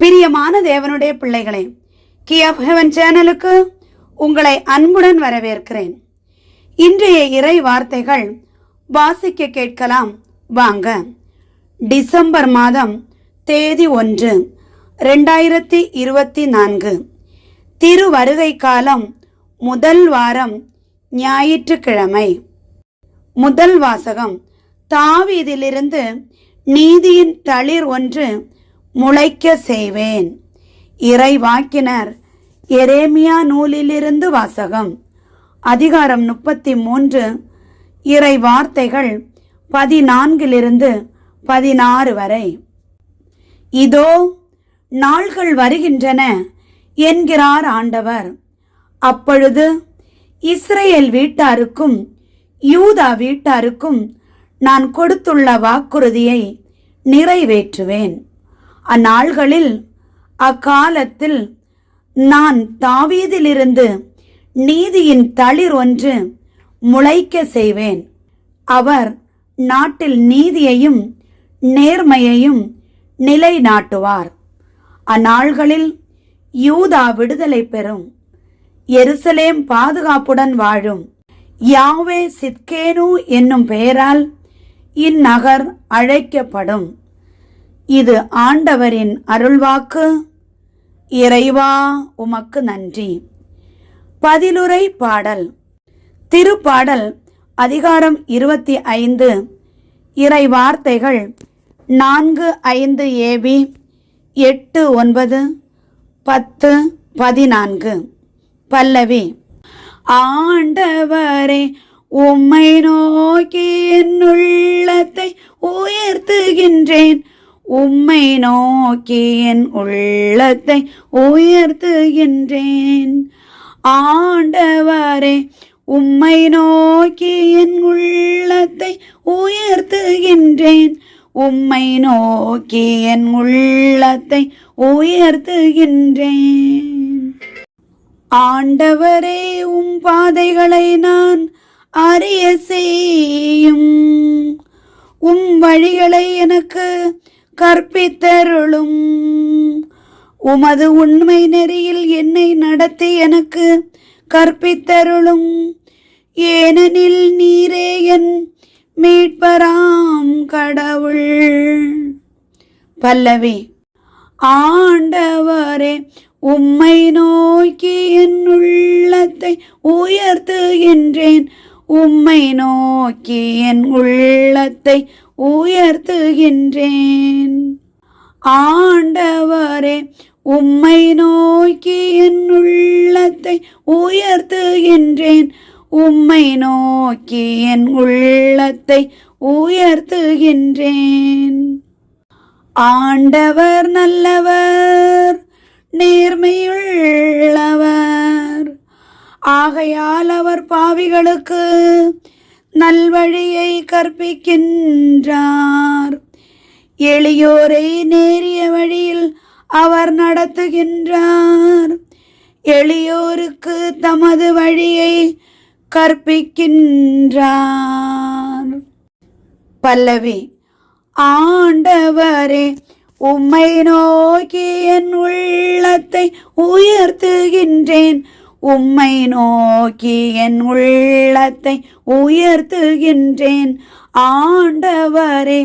பிரியமான தேவனுடைய பிள்ளைகளே, கீ ஆஃப் ஹெவன் சேனலுக்கு உங்களை அன்புடன் வரவேற்கிறேன். இன்றைய இறை வார்த்தைகள் வாசிக்க கேட்கலாம் வாங்க. டிசம்பர் மாதம் தேதி 1, 2024, திருவருகை காலம் முதல் வாரம், ஞாயிற்றுக்கிழமை. முதல் வாசகம், தாவீதிலிருந்து நீதியின் தளிர் ஒன்று முளைக்க செய்வேன். இறைவாக்கினர் எரேமியா நூலிலிருந்து வாசகம். அதிகாரம் 33, இறை வார்த்தைகள் 14 16 வரை. இதோ நாள்கள் வருகின்றன என்கிறார் ஆண்டவர். அப்பொழுது இஸ்ரேல் வீட்டாருக்கும் யூதா வீட்டாருக்கும் நான் கொடுத்துள்ள வாக்குறுதியை நிறைவேற்றுவேன். அந்நாள்களில் அக்காலத்தில் நான் தாவீதிலிருந்து நீதியின் தளிர் ஒன்று முளைக்க செய்வேன். அவர் நாட்டில் நீதியையும் நேர்மையையும் நிலைநாட்டுவார். அந்நாள்களில் யூதா விடுதலை பெறும், எருசலேம் பாதுகாப்புடன் வாழும். யாவே சித்கேனு என்னும் பெயரால் இந்நகர் அழைக்கப்படும். இது ஆண்டவரின் அருள்வாக்கு. இறைவா உமக்கு நன்றி. பதிலுரை பாடல். திருப்பாடல் அதிகாரம் 25, இறை வார்த்தைகள் 4, 5 ஏபி, 8, 9, 10, 14. பல்லவி. ஆண்டவரே, உம்மை நோக்கி என் உள்ளத்தை உயர்த்துகின்றேன். உம்மை நோக்கி என் உள்ளத்தை உயர்த்துகின்றேன். ஆண்டவரே, உம்மை நோக்கி என் உள்ளத்தை உயர்த்துகின்றேன். உம்மை நோக்கி என் உள்ளத்தை உயர்த்துகின்றேன். ஆண்டவரே, உம் பாதைகளை நான் அறிய செய்யும். உம் வழிகளை எனக்கு கற்பித்தருளும். உமது உண்மை நெறியில் என்னை நடத்தி எனக்கு கற்பித்தருளும். ஏனெனில் நீரே என் மீட்பராம் கடவுள். பல்லவி. ஆண்டவரே, உம்மை நோக்கி என் உள்ளத்தை உயர்த்துகின்றேன். உம்மை நோக்கி என் உள்ளத்தை உயர்த்துகின்றேன். ஆண்டவரே, உம்மை நோக்கி என் உள்ளத்தை உயர்த்துகின்றேன். உம்மை நோக்கி என் உள்ளத்தை உயர்த்துகின்றேன். ஆண்டவர் நல்லவர், நேர்மையுள்ளவர். ஆகையால் அவர் பாவிகளுக்கு நல்வழியை கற்பிக்கின்றார். எளியோரை நேரிய வழியில் அவர் நடத்துகின்றார். எளியோருக்கு தமது வழியை கற்பிக்கின்றார். பல்லவி. ஆண்டவரே, உம்மை நோக்கி என் உள்ளத்தை உயர்த்துகின்றேன். உம்மை நோக்கி என் உள்ளத்தை உயர்த்துகின்றேன். ஆண்டவரே,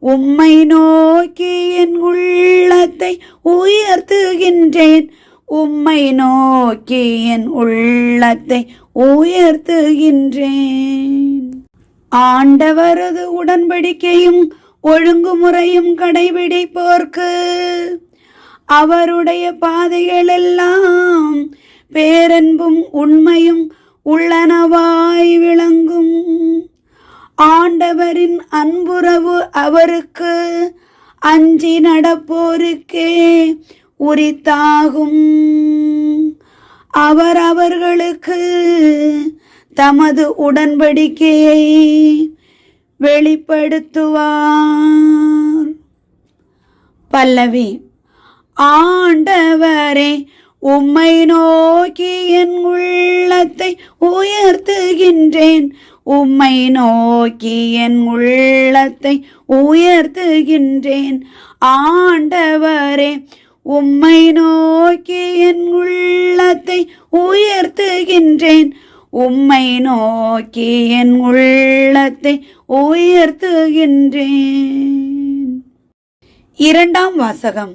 உம்மை நோக்கி என் உள்ளத்தை உயர்த்துகின்றேன். உம்மை நோக்கி என் உள்ளத்தை உயர்த்துகின்றேன். ஆண்டவரது உடன்படிக்கையும் ஒழுங்குமுறையும் கடைபிடிப்போர்க்கு அவருடைய பாதைகள் எல்லாம் பேரன்பும் உண்மையும் உள்ளனவாய் விளங்கும். ஆண்டவரின் அன்புறவு அவருக்கு அஞ்சி நடப்போருக்கே உரித்தாகும். அவர் அவர்களுக்கு தமது உடன்படிக்கையை வெளிப்படுத்துவார். பல்லவி. ஆண்டவரே, உம்மை நோக்கி என் உள்ளத்தை உயர்த்துகின்றேன். உம்மை நோக்கி என் உள்ளத்தை உயர்த்துகின்றேன். ஆண்டவரே, உம்மை நோக்கி என் உள்ளத்தை உயர்த்துகின்றேன். உம்மை நோக்கி என் உள்ளத்தை உயர்த்துகின்றேன். இரண்டாம் வாசகம்.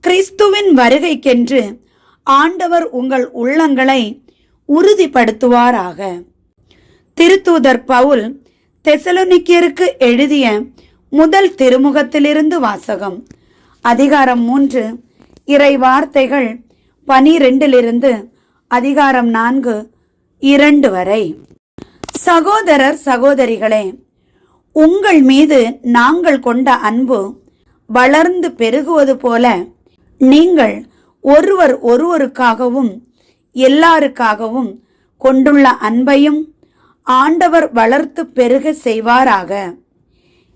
கிறிஸ்துவின் வருகைக்கென்று ஆண்டவர் உங்கள் உள்ளங்களை உறுதிப்படுத்துவாராக. திருத்தூதர் பவுல் தெசலோனிக்கேயருக்கு எழுதிய முதல் திருமுகத்திலிருந்து வாசகம். அதிகாரம் 3 இறை வார்த்தைகள் 12 அதிகாரம் 4 2 வரை. சகோதரர் சகோதரிகளே, உங்கள் மீது நாங்கள் கொண்ட அன்பு வளர்ந்து பெருகுவது போல நீங்கள் ஒருவர் ஒருவருக்காகவும் எல்லாருக்காகவும் கொண்டுள்ள அன்பையும் ஆண்டவர் வளர்த்து பெருக செய்வாராக.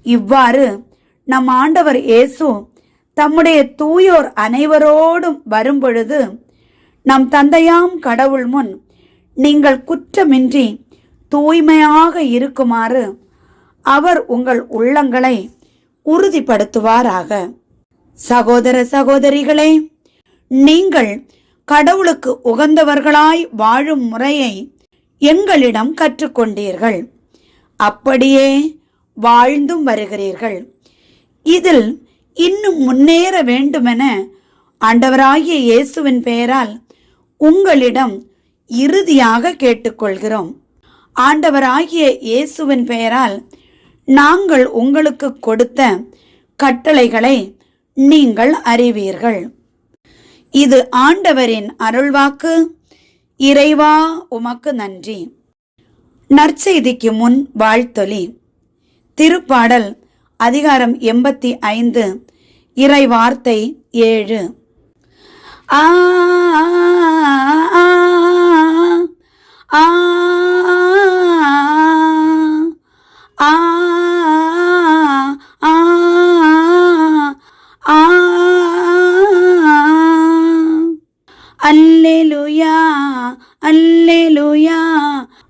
இவ்வாறு நம் ஆண்டவர் இயேசு தம்முடைய தூயோர் அனைவரோடும் வரும்பொழுது நம் தந்தையாம் கடவுள் முன் நீங்கள் குற்றமின்றி தூய்மையாக இருக்குமாறு அவர் உங்கள் உள்ளங்களை உறுதிப்படுத்துவாராக. சகோதர சகோதரிகளே, நீங்கள் கடவுளுக்கு உகந்தவர்களாய் வாழும் முறையை எங்களிடம் கற்றுக்கொண்டீர்கள். அப்படியே வாழ்ந்தும் வருகிறீர்கள். இதில் இன்னும் முன்னேற வேண்டுமென ஆண்டவராகிய இயேசுவின் பெயரால் உங்களிடம் இறுதியாக கேட்டுக்கொள்கிறோம். ஆண்டவராகிய இயேசுவின் பெயரால் நாங்கள் உங்களுக்கு கொடுத்த கட்டளைகளை நீங்கள் அறிவீர்கள். இது ஆண்டவரின் அருள்வாக்கு. இறைவா, உமக்கு நன்றி. நற்செய்திக்கு முன் வாழ்த்தொலி. திருப்பாடல் அதிகாரம் 85 இறை வார்த்தை 7. ஆ ஆ ஆ அல்லேலூயா அல்லேலூயா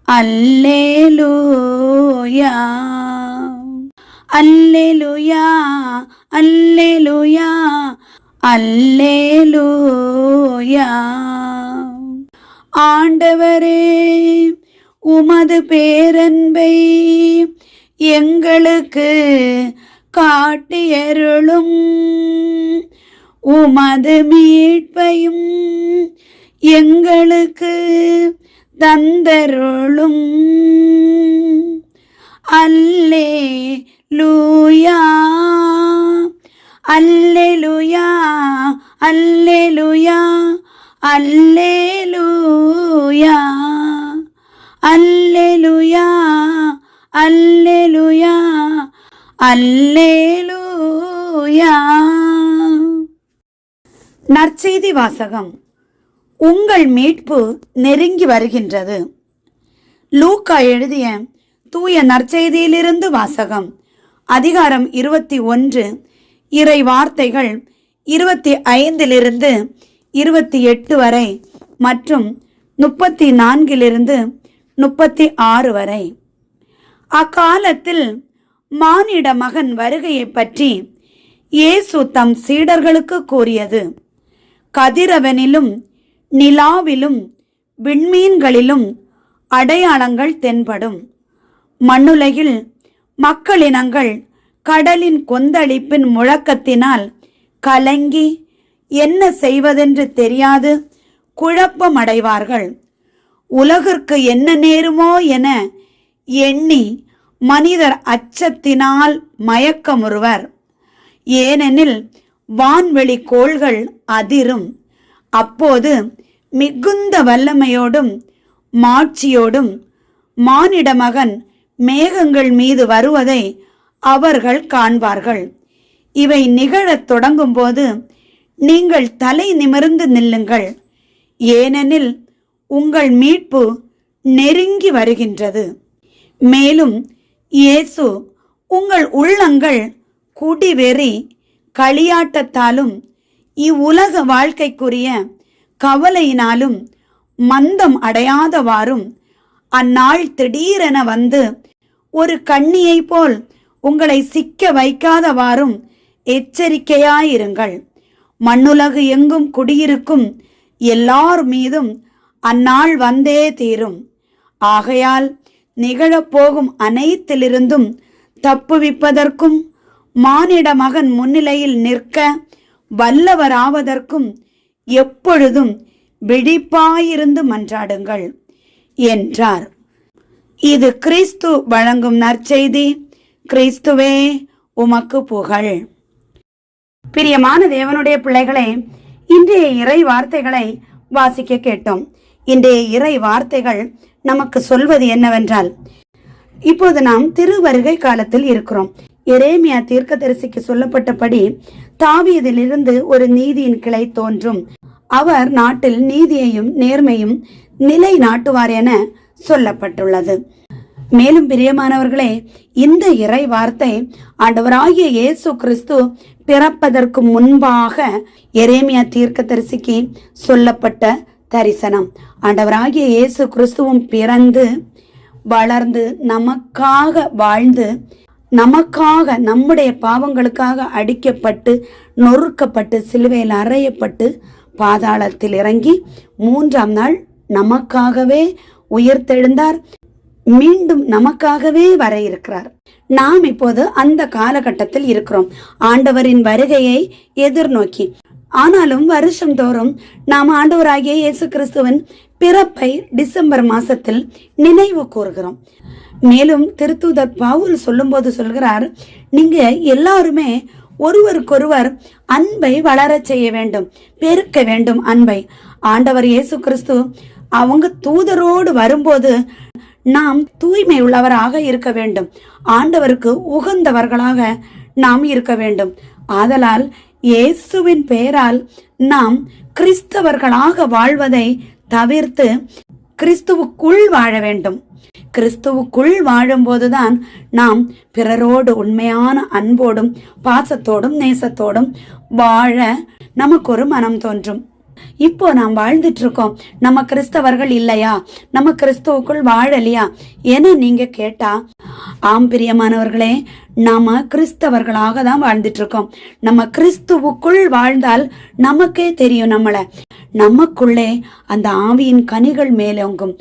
அல்லேலூயா அல்லேலூயா அல்லேலூயா அல்லேலூயா. ஆண்டவரே, உமது பேரன்பை எங்களுக்கு காட்டியருளும். உமது மீட்பையும் எங்களுக்கு தந்தருளும். அல்லேலூயா அல்லேலூயா அல்லேலூயா அல்லேலூயா அல்லேலூயா அல்லேலூயா அல்லேலூயா. நற்செய்தி வாசகம். உங்கள் மீட்பு நெருங்கி வருகின்றது. லூக்கா எழுதிய தூய நற்செய்தியிலிருந்து வாசகம். அதிகாரம் 21 இறை வார்த்தைகள் 25 28 வரை மற்றும் 34 36 வரை. அக்காலத்தில் மானிட மகன் வருகையை பற்றி இயேசு தம் சீடர்களுக்கு கூறியது: கதிரவனிலும் நிலாவிலும் விண்மீன்களிலும் அடையாளங்கள் தென்படும். மண்ணுலகில் மக்களினங்கள் கடலின் கொந்தளிப்பின் முழக்கத்தினால் கலங்கி என்ன செய்வதென்று தெரியாது குழப்பமடைவார்கள். உலகிற்கு என்ன நேருமோ என எண்ணி மனிதர் அச்சத்தினால் மயக்கமுறுவர். ஏனெனில் வான்வெளி கோள்கள் அதிரும். அப்போது மிகுந்த வல்லமையோடும் மாட்சியோடும் மானிட மகன் மேகங்கள் மீது வருவதை அவர்கள் காண்பார்கள். இவை நிகழத் தொடங்கும் போது நீங்கள் தலை நிமிர்ந்து நில்லுங்கள், ஏனெனில் உங்கள் மீட்பு நெருங்கி வருகின்றது. மேலும் இயேசு உங்கள் உள்ளங்கள் குடிவெறி களியாட்டத்தாலும் இவ்வுலக வாழ்க்கைக்குரிய கவலையினாலும் மந்தம் அடையாதவாறும் அந்நாள் திடீரென வந்து ஒரு கண்ணியை போல் உங்களை சிக்க வைக்காதவாறும் எச்சரிக்கையாயிருங்கள். மண்ணுலகு எங்கும் குடியிருக்கும் எல்லார் மீதும் அந்நாள் வந்தே தீரும். ஆகையால் நிகழப்போகும் அனைத்திலிருந்தும் தப்புவிப்பதற்கும் மானிட மகன் முன்னிலையில் நிற்க வல்லவராவதற்கும் எப்பொழுதும் விழிப்பாயிருந்து மன்றாடுங்கள் என்றார். இது கிறிஸ்து வழங்கும் நற்செய்தி. கிறிஸ்துவே உமக்கு புகழ். பிரியமான தேவனுடைய பிள்ளைகளே, இன்றைய இறை வார்த்தைகளை வாசிக்க கேட்டோம். இன்றைய இறை வார்த்தைகள் நமக்கு சொல்வது என்னவென்றால், இப்போது நாம் திருவருகை காலத்தில் இருக்கிறோம். எரேமியா தீர்க்கதரிசிக்கு சொல்லப்பட்டபடி தாவீதிலிருந்து ஒரு நீதியின் கிளை தோன்றும். அவர் நாட்டில் நீதியையும் நேர்மையும் நிலை நாட்டுவார் என சொல்லப்பட்டுள்ளது. மேலும் பிரியமானவர்களே, இந்த இறை வார்த்தை ஆண்டவராகிய இயேசு கிறிஸ்து பிறப்பதற்கு முன்பாக எரேமியா தீர்க்கதரிசிக்கு சொல்லப்பட்ட தரிசனம். ஆண்டவராகிய இயேசு கிறிஸ்துவும் பிறந்து வளர்ந்து நமக்காக வாழ்ந்து நமக்காக நம்முடைய பாவங்களுக்காக அடிக்கப்பட்டு நொறுக்கப்பட்டு சிலுவையில் அறையப்பட்டு பாதாளத்தில் இறங்கி 3ஆம் நாள் நமக்காகவே உயிர்த்தெழுந்தார். மீண்டும் நமக்காகவே வர இருக்கிறார். நாம் இப்போது அந்த காலகட்டத்தில் இருக்கிறோம், ஆண்டவரின் வருகையை எதிர்நோக்கி. ஆனாலும் வருஷம் தோறும் நாம் ஆண்டவராகிய இயேசு கிறிஸ்துவின் பிறப்பை டிசம்பர் மாசத்தில் நினைவு கூறுகிறோம். மேலும் திருத்தூதர் பவுல் சொல்லும்போது சொல்கிறார், நீங்க எல்லாருமே ஒருவருக்கொருவர் அன்பை வளர செய்ய வேண்டும், பெருக்க வேண்டும் அன்பை. ஆண்டவர் இயேசு கிறிஸ்து அவங்க தூதரோடு வரும்போது நாம் தூய்மை உள்ளவராக இருக்க வேண்டும், ஆண்டவருக்கு உகந்தவர்களாக நாம் இருக்க வேண்டும். ஆதலால் இயேசுவின் பெயரால் நாம் கிறிஸ்தவர்களாக வாழ்வதை தவிர்த்து கிறிஸ்துவுக்குள் வாழ வேண்டும். கிறிஸ்துவுக்குள் வாழும்போதுதான் நாம் பிறரோடு உண்மையான அன்போடும் பாசத்தோடும் நேசத்தோடும் வாழ நமக்கு ஒரு மனம் தோன்றும். இப்போ நாம் வாழ்ந்துட்டு இருக்கோம், நம்ம கிறிஸ்தவர்கள் இல்லையா, நம்ம கிறிஸ்துவுக்குள் வாழலையா என நீங்க கேட்டா, ஆம் பிரியமானவர்களே, நாம கிறிஸ்தவர்களாக தான் வாழ்ந்துட்டு இருக்கோம். நம்ம கிறிஸ்துவுக்குள் வாழ்ந்தால் நமக்கே தெரியும், நமக்குள்ளே அந்த ஆவியின் கனிகள் மேலோங்கும்.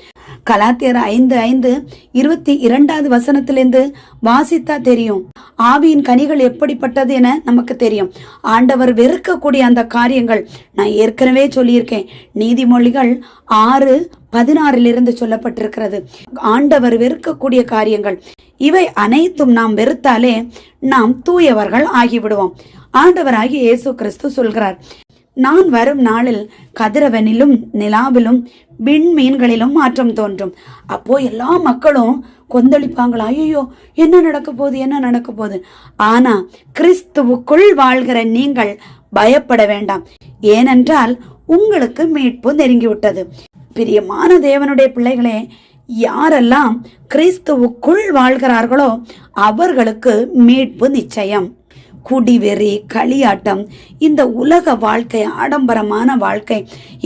கலாத்தியர் 5:5 22வது வசனத்திலிருந்து வாசித்தா தெரியும் ஆவியின் கனிகள் எப்படிப்பட்டது என நமக்கு தெரியும். ஆண்டவர் வெறுக்கக்கூடிய அந்த காரியங்கள் நான் ஏற்கனவே சொல்லியிருக்கேன். நீதிமொழிகள் 6:16 சொல்லப்பட்டிருக்கிறது. ஆண்டவர் வெறுக்கக்கூடிய காரியங்கள் இவை அனைத்தும் நாம் வெறுத்தாலே நாம் தூயவர்கள் ஆகிவிடுவோம். ஆண்டவராகிய இயேசு கிறிஸ்து சொல்கிறார், நான் வரும் நாளில் கதிரவனிலும் நிலாவிலும் விண்மீன்களிலும் மாற்றம் தோன்றும். அப்போ எல்லா மக்களும் கொந்தளிப்பாங்களா, ஐயோ என்ன நடக்க போகுது. ஆனா கிறிஸ்துவுக்குள் வாழ்கிற நீங்கள் பயப்பட வேண்டாம், ஏனென்றால் உங்களுக்கு மீட்பு நெருங்கிவிட்டது. பிரியமான தேவனுடைய பிள்ளைகளே, யாரெல்லாம் கிறிஸ்துவுக்குள் வாழ்கிறார்களோ அவர்களுக்கு மீட்பு நிச்சயம். குடிவெறி, களியாட்டம், இந்த உலக வாழ்க்கை, ஆடம்பரமான வாழ்க்கை,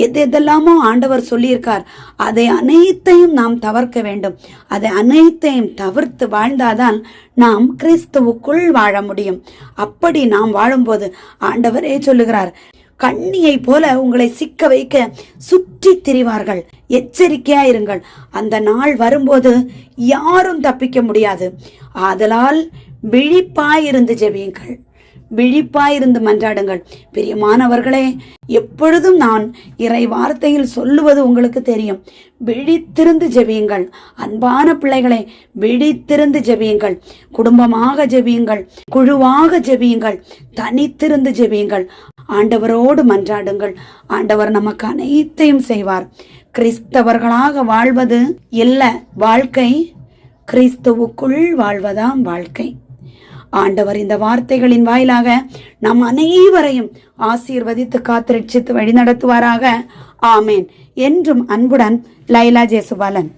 எதெல்லாமோ ஆண்டவர் சொல்லியிருக்கார், அதை அனைத்தையும் நாம் தவிர்க்க வேண்டும். அதை அனைத்தையும் தவிர்த்து வாழ்ந்தாதான் நாம் கிறிஸ்துவுக்குள் வாழ முடியும். அப்படி நாம் வாழும்போது ஆண்டவரே சொல்லுகிறார், கண்ணியை போல உங்களை சிக்க வைக்க சுற்றி திரிவார்கள், எச்சரிக்கையா இருங்கள். அந்த நாள் வரும்போது யாரும் தப்பிக்க முடியாது. ஆதலால் விழிப்பாயிருந்து ஜெபியுங்கள், விழிப்பாயிருந்து மன்றாடுங்கள். பிரியமானவர்களே, எப்பொழுதும் நான் இறை வார்த்தையில் சொல்லுவது உங்களுக்கு தெரியும், விழித்திருந்து ஜெபியுங்கள். அன்பான பிள்ளைகளை, விழித்திருந்து ஜெபியுங்கள். குடும்பமாக ஜெபியுங்கள், குழுவாக ஜெபியுங்கள், தனித்திருந்து ஜெபியுங்கள். ஆண்டவரோடு மன்றாடுங்கள். ஆண்டவர் நமக்கு அனைத்தையும் செய்வார். கிறிஸ்தவர்களாக வாழ்வது இல்ல வாழ்க்கை, கிறிஸ்துவுக்குள் வாழ்வதாம் வாழ்க்கை. ஆண்டவர் இந்த வார்த்தைகளின் வாயிலாக நம் அனைவரையும் ஆசீர்வதித்து காத்து ரட்சித்து வழி நடத்துவாராக. ஆமேன். என்றும் அன்புடன் லைலா ஜேசுபாலன்.